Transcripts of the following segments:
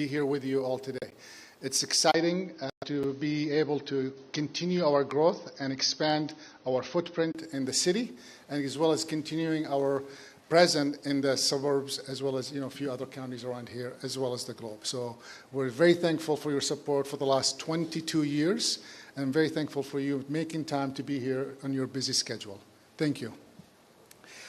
be here with you all today. It's exciting to be able to continue our growth and expand our footprint in the city, and as well as continuing our presence in the suburbs, as well as a few other counties around here, as well as the globe. So we're very thankful for your support for the last 22 years, and I'm very thankful for you making time to be here on your busy schedule. Thank you.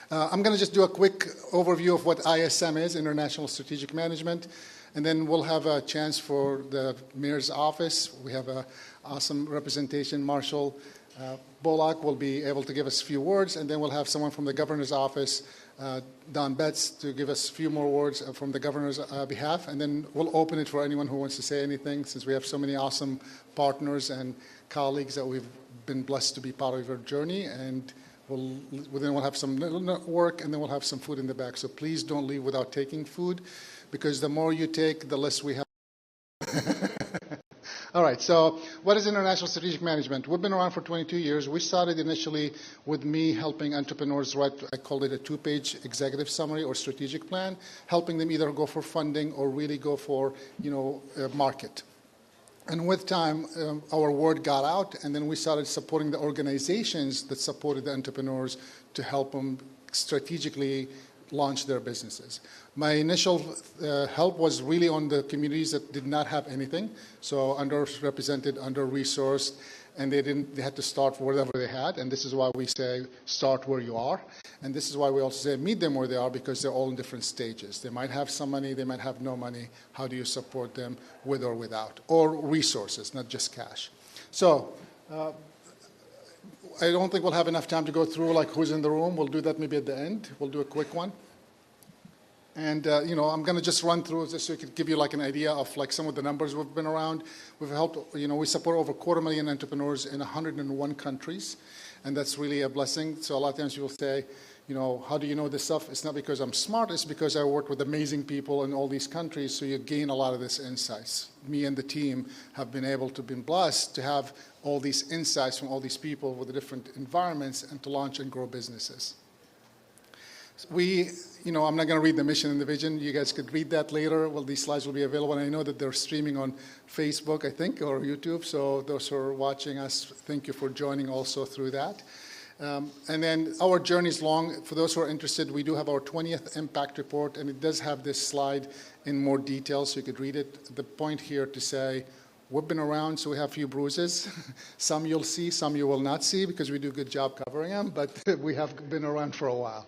I'm going to just do a quick overview of what ISM is, International Strategic Management, and then we'll have a chance for the mayor's office. We have an awesome representation. Marshall Bullock will be able to give us a few words, and then we'll have someone from the governor's office, Don Betts, to give us a few more words from the governor's behalf, and then we'll open it for anyone who wants to say anything, since we have so many awesome partners and colleagues that we've been blessed to be part of your journey. And then we'll have some network, and then we'll have some food in the back. So please don't leave without taking food, because the more you take, the less we have. All right, so what is International Strategic Management? We've been around for 22 years. We started initially with me helping entrepreneurs write, I called it a 2-page executive summary or strategic plan, helping them either go for funding or really go for, a market. And with time, our word got out, and then we started supporting the organizations that supported the entrepreneurs to help them strategically launch their businesses. My initial help was really on the communities that did not have anything, so underrepresented, under-resourced, and they had to start wherever they had, and this is why we say start where you are. And this is why we also say meet them where they are, because they're all in different stages. They might have some money, they might have no money. How do you support them with or without? Or resources, not just cash. So I don't think we'll have enough time to go through like who's in the room. We'll do that maybe at the end. We'll do a quick one. And, I'm going to just run through this so I could give you like an idea of like some of the numbers we've been around. We've helped, we support over 250,000 entrepreneurs in 101 countries. And that's really a blessing. So a lot of times people say, how do you know this stuff? It's not because I'm smart. It's because I work with amazing people in all these countries. So you gain a lot of this insights. Me and the team have been blessed to have all these insights from all these people with the different environments and to launch and grow businesses. I'm not going to read the mission and the vision. You guys could read that later. Well, these slides will be available. And I know that they're streaming on Facebook, I think, or YouTube. So those who are watching us, thank you for joining also through that. And then our journey is long. For those who are interested, we do have our 20th Impact Report, and it does have this slide in more detail, so you could read it. The point here to say, we've been around, so we have a few bruises. Some you'll see, some you will not see, because we do a good job covering them, but we have been around for a while.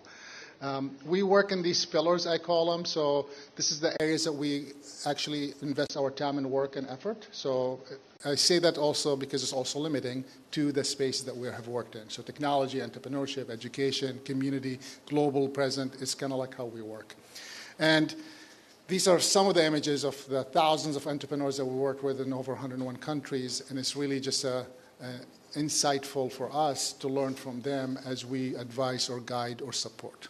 We work in these pillars, I call them. So this is the areas that we actually invest our time and work and effort. So I say that also because it's also limiting to the spaces that we have worked in. So technology, entrepreneurship, education, community, global, present, is kind of like how we work. And these are some of the images of the thousands of entrepreneurs that we work with in over 101 countries. And it's really just insightful for us to learn from them as we advise or guide or support.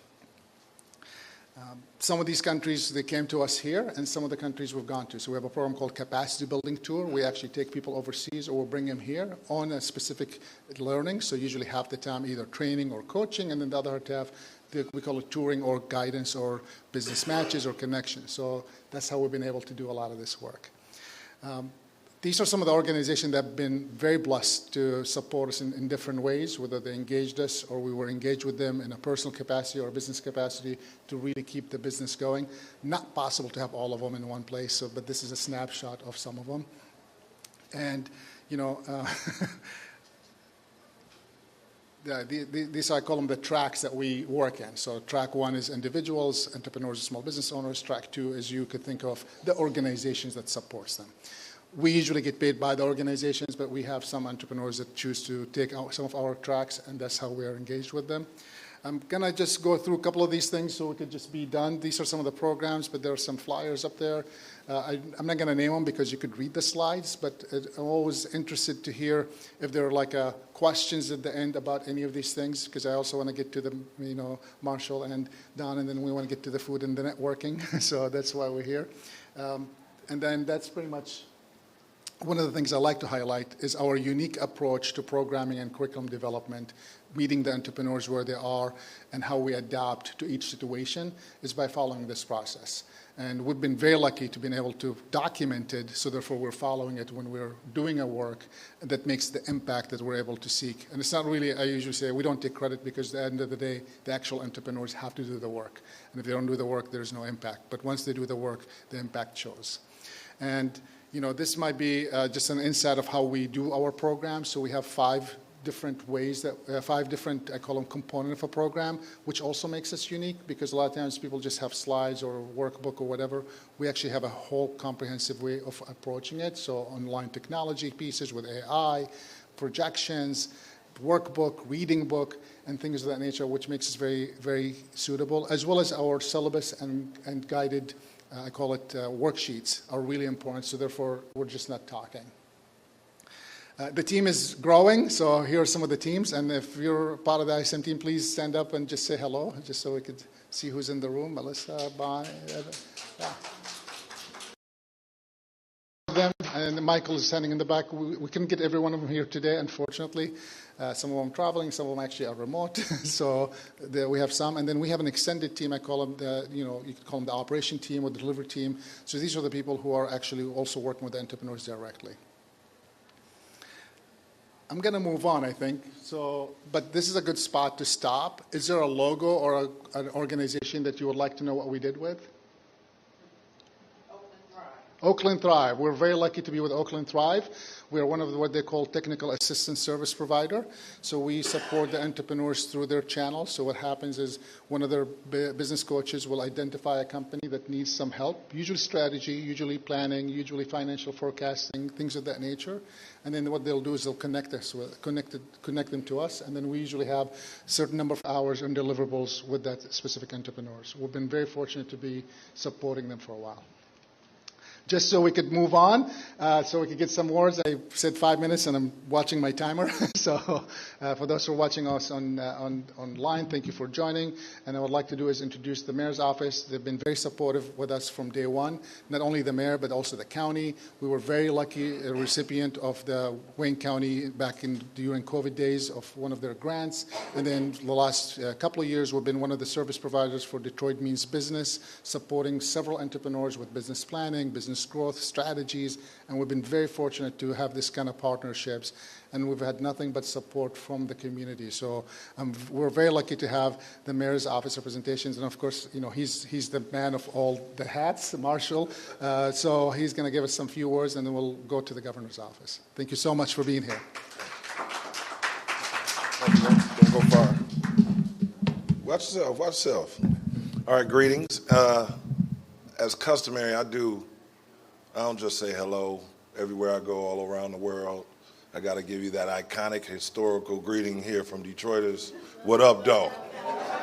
Some of these countries, they came to us here, and some of the countries we've gone to. So we have a program called Capacity Building Tour. We actually take people overseas, or we'll bring them here on a specific learning. So usually half the time either training or coaching, and then the other half, we call it touring or guidance or business matches or connections. So that's how we've been able to do a lot of this work. These are some of the organizations that have been very blessed to support us in different ways, whether they engaged us or we were engaged with them in a personal capacity or a business capacity to really keep the business going. Not possible to have all of them in one place, but this is a snapshot of some of them. And, these I call them the tracks that we work in. So track 1 is individuals, entrepreneurs, small business owners. Track 2 is you could think of the organizations that supports them. We usually get paid by the organizations, but we have some entrepreneurs that choose to take out some of our tracks, and that's how we are engaged with them. I'm going to just go through a couple of these things so we could just be done. These are some of the programs, but there are some flyers up there. I'm not going to name them because you could read the slides, but I'm always interested to hear if there are like questions at the end about any of these things, because I also want to get to the, Marshall and Don, and then we want to get to the food and the networking. So that's why we're here. And then that's pretty much one of the things I like to highlight is our unique approach to programming and curriculum development, meeting the entrepreneurs where they are, and how we adapt to each situation is by following this process. And we've been very lucky to be able to document it, so therefore we're following it when we're doing our work that makes the impact that we're able to seek. And it's not really, I usually say, we don't take credit because at the end of the day, the actual entrepreneurs have to do the work. And if they don't do the work, there's no impact. But once they do the work, the impact shows. And this might be just an insight of how we do our program. So we have 5 different ways, 5 different, I call them components of a program, which also makes us unique because a lot of times people just have slides or workbook or whatever. We actually have a whole comprehensive way of approaching it. So online technology pieces with AI, projections, workbook, reading book, and things of that nature, which makes us very, very suitable, as well as our syllabus and guided I call it worksheets are really important, so therefore we're just not talking. The team is growing, so here are some of the teams, and if you're part of the ISM team, please stand up and just say hello, just so we could see who's in the room. Melissa, Bonnie, them, and Michael is standing in the back. We couldn't get every one of them here today, unfortunately. Some of them traveling, some of them actually are remote. So we have some, and then we have an extended team. I call them you could call them the operation team or the delivery team. So these are the people who are actually also working with the entrepreneurs directly. I'm going to move on, I think. So, but this is a good spot to stop. Is there a logo or an organization that you would like to know what we did with? Oakland Thrive. We're very lucky to be with Oakland Thrive. We are one of what they call technical assistance service provider. So we support the entrepreneurs through their channels. So what happens is one of their business coaches will identify a company that needs some help, usually strategy, usually planning, usually financial forecasting, things of that nature. And then what they'll do is they'll connect them to us, and then we usually have a certain number of hours and deliverables with that specific entrepreneurs. We've been very fortunate to be supporting them for a while. Just so we could move on, so we could get some words. I said 5 minutes, and I'm watching my timer. So for those who are watching us online, thank you for joining. And I would like to do is introduce the mayor's office. They've been very supportive with us from day one, not only the mayor, but also the county. We were very lucky, a recipient of the Wayne County during COVID days of one of their grants. And then the last couple of years, we've been one of the service providers for Detroit Means Business, supporting several entrepreneurs with business planning, business growth strategies, and we've been very fortunate to have this kind of partnerships, and we've had nothing but support from the community. So we're very lucky to have the mayor's office representations, and of course, he's the man of all the hats, Marshall. So he's going to give us some few words, and then we'll go to the governor's office. Thank you so much for being here. Don't go far. Watch yourself. Watch yourself. All right. Greetings. As customary, I don't just say hello everywhere I go all around the world. I got to give you that iconic historical greeting here from Detroiters. What up, though?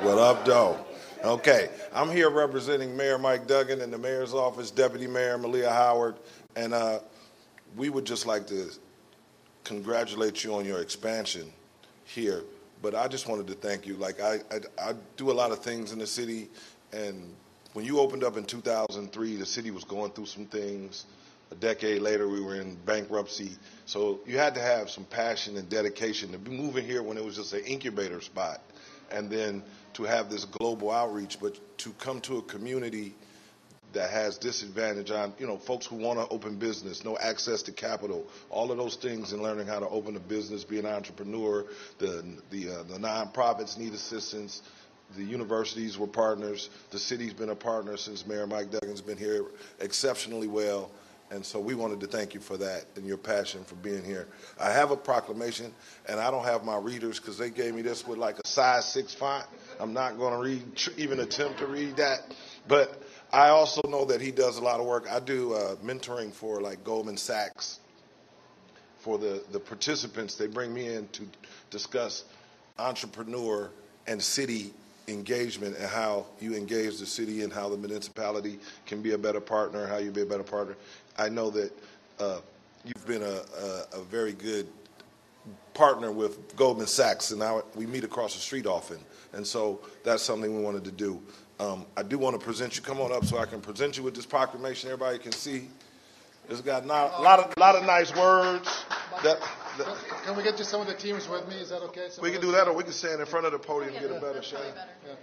What up, though? Okay, I'm here representing Mayor Mike Duggan and the mayor's office, Deputy Mayor Malia Howard, and we would just like to congratulate you on your expansion here. But I just wanted to thank you. Like I do a lot of things in the city, and when you opened up in 2003, the city was going through some things. A decade later, we were in bankruptcy. So you had to have some passion and dedication to be moving here when it was just an incubator spot. And then to have this global outreach, but to come to a community that has disadvantage on, folks who want to open business, no access to capital, all of those things, and learning how to open a business, be an entrepreneur. The nonprofits need assistance. The universities were partners. The city's been a partner since Mayor Mike Duggan's been here exceptionally well. And so we wanted to thank you for that and your passion for being here. I have a proclamation, and I don't have my readers because they gave me this with like a size 6 font. I'm not going to even attempt to read that. But I also know that he does a lot of work. I do mentoring for like Goldman Sachs. For the participants, they bring me in to discuss entrepreneur and city engagement and how you engage the city and how the municipality can be a better partner, how you be a better partner. I know that you've been a very good partner with Goldman Sachs, and we meet across the street often, and so that's something we wanted to do. I do want to present you. Come on up so I can present you with this proclamation everybody can see. It's got not, a lot of nice words. That Can we get just some of the teams with me? Is that okay? we can do that, or we can stand in front of the podium and get a better shot. Better. Yeah.